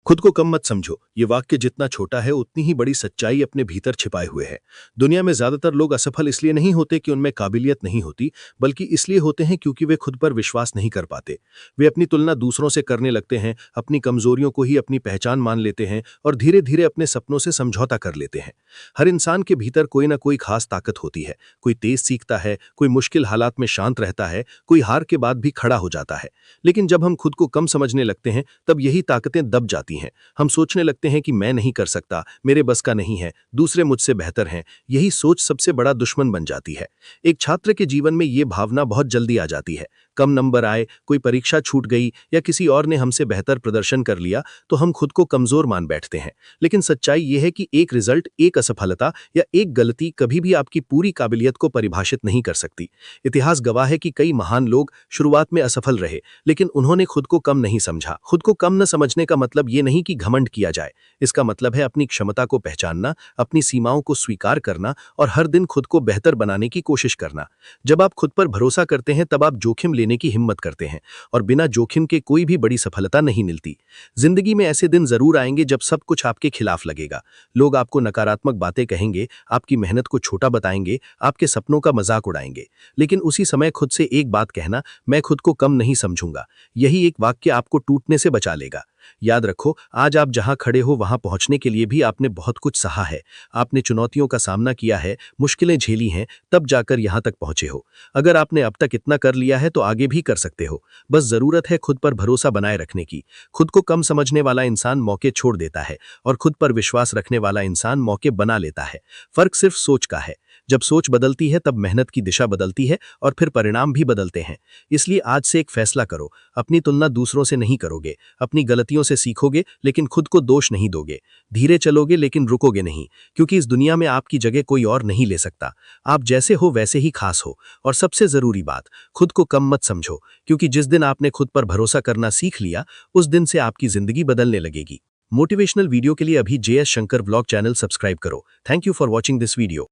खुद को कम मत समझो। ये वाक्य जितना छोटा है उतनी ही बड़ी सच्चाई अपने भीतर छिपाए हुए है। दुनिया में ज्यादातर लोग असफल इसलिए नहीं होते कि उनमें काबिलियत नहीं होती, बल्कि इसलिए होते हैं क्योंकि वे खुद पर विश्वास नहीं कर पाते। वे अपनी तुलना दूसरों से करने लगते हैं, अपनी कमजोरियों को ही अपनी पहचान मान लेते हैं और धीरे धीरे अपने सपनों से समझौता कर लेते हैं। हर इंसान के भीतर कोई ना कोई खास ताकत होती है। कोई तेज सीखता है, कोई मुश्किल हालात में शांत रहता है, कोई हार के बाद भी खड़ा हो जाता है। लेकिन जब हम खुद को कम समझने लगते हैं तब यही ताकतें दब जाती हैं। हम सोचने लगते हैं कि मैं नहीं कर सकता, मेरे बस का नहीं है, दूसरे मुझसे बेहतर हैं। यही सोच सबसे बड़ा दुश्मन बन जाती है। एक छात्र के जीवन में ये भावना बहुत जल्दी आ जाती है। कम नंबर आए, कोई परीक्षा छूट गई या किसी और ने हमसे बेहतर प्रदर्शन कर लिया तो हम खुद को कमजोर मान बैठते हैं। लेकिन सच्चाई यह है कि एक रिजल्ट, एक असफलता या एक गलती कभी भी आपकी पूरी काबिलियत को परिभाषित नहीं कर सकती। इतिहास गवाह है कि कई महान लोग शुरुआत में असफल रहे, लेकिन उन्होंने खुद को कम नहीं समझा। खुद को कम न समझने का मतलब ये नहीं कि घमंड किया जाए। इसका मतलब है अपनी क्षमता को पहचानना, अपनी सीमाओं को स्वीकार करना और हर दिन खुद को बेहतर बनाने की कोशिश करना। जब आप खुद पर भरोसा करते हैं तब आप जोखिम लेने की हिम्मत करते हैं, और बिना जोखिम के कोई भी बड़ी सफलता नहीं मिलती। जिंदगी में ऐसे दिन जरूर आएंगे जब सब कुछ आपके खिलाफ लगेगा। लोग आपको नकारात्मक बातें कहेंगे, आपकी मेहनत को छोटा बताएंगे, आपके सपनों का मजाक उड़ाएंगे। लेकिन उसी समय खुद से एक बात कहना, मैं खुद को कम नहीं समझूंगा, यही एक वाक्य आपको टूटने से बचा लेगा। याद रखो, आज आप जहां खड़े हो वहां पहुंचने के लिए भी आपने बहुत कुछ सहा है। आपने चुनौतियों का सामना किया है, मुश्किलें झेली हैं, तब जाकर यहां तक पहुंचे हो। अगर आपने अब तक इतना कर लिया है तो आगे भी कर सकते हो। बस जरूरत है खुद पर भरोसा बनाए रखने की। खुद को कम समझने वाला इंसान मौके छोड़ देता है और खुद पर विश्वास रखने वाला इंसान मौके बना लेता है। फर्क सिर्फ सोच का है। जब सोच बदलती है तब मेहनत की दिशा बदलती है और फिर परिणाम भी बदलते हैं। इसलिए आज से एक फैसला करो, अपनी तुलना दूसरों से नहीं करोगे, अपनी गलतियों से सीखोगे लेकिन खुद को दोष नहीं दोगे, धीरे चलोगे लेकिन रुकोगे नहीं, क्योंकि इस दुनिया में आपकी जगह कोई और नहीं ले सकता। आप जैसे हो वैसे ही खास हो। और सबसे जरूरी बात, खुद को कम मत समझो, क्योंकि जिस दिन आपने खुद पर भरोसा करना सीख लिया उस दिन से आपकी जिंदगी बदलने लगेगी। मोटिवेशनल वीडियो के लिए अभी JS Shankar vlog channel subscribe करो। Thank you for watching this video.